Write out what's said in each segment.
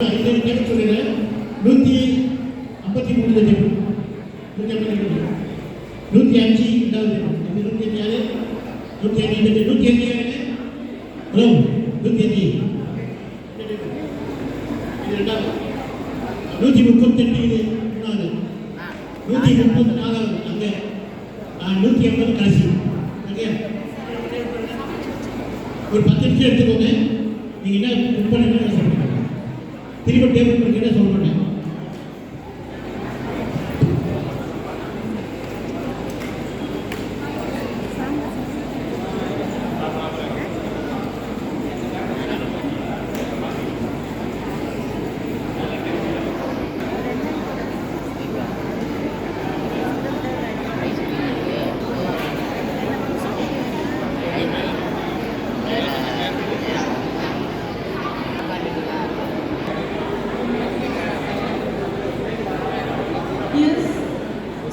ஒரு 10 நிமிஷம் எடுத்துக்கோங்க. நீங்க என்ன புக் பண்ணுங்க சொல்லுங்க. திரும்ப டேபிள் பண்ணிட்டு சொல்றேன்.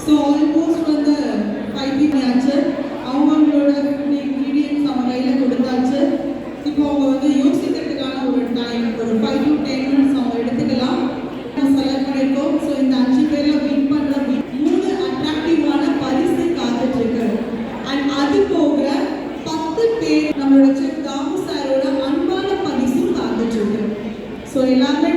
So almost from the 5 people ஆச்சு. அவங்களோட இன்கிரிடியன்ட்ஸ் அவங்க கையில் கொடுத்தாச்சு. இப்போ அவங்க வந்து யோசிக்கிறதுக்கான ஒரு டைம் ஒரு 5 to 10 மினிட்ஸ் அவங்க எடுத்துக்கலாம். செலக்ட் பண்ணியிருக்கோம். ஸோ இந்த 5 பேரில் வின் பண்ணுற 3 அட்ராக்டிவான பரிசு காத்துட்டு இருக்கு. அண்ட் அது போக 10 பேர் நம்மளோட செஃப் தாமு சாரோட அன்பான பரிசும் காத்துட்டு இருக்கு. ஸோ எல்லாருமே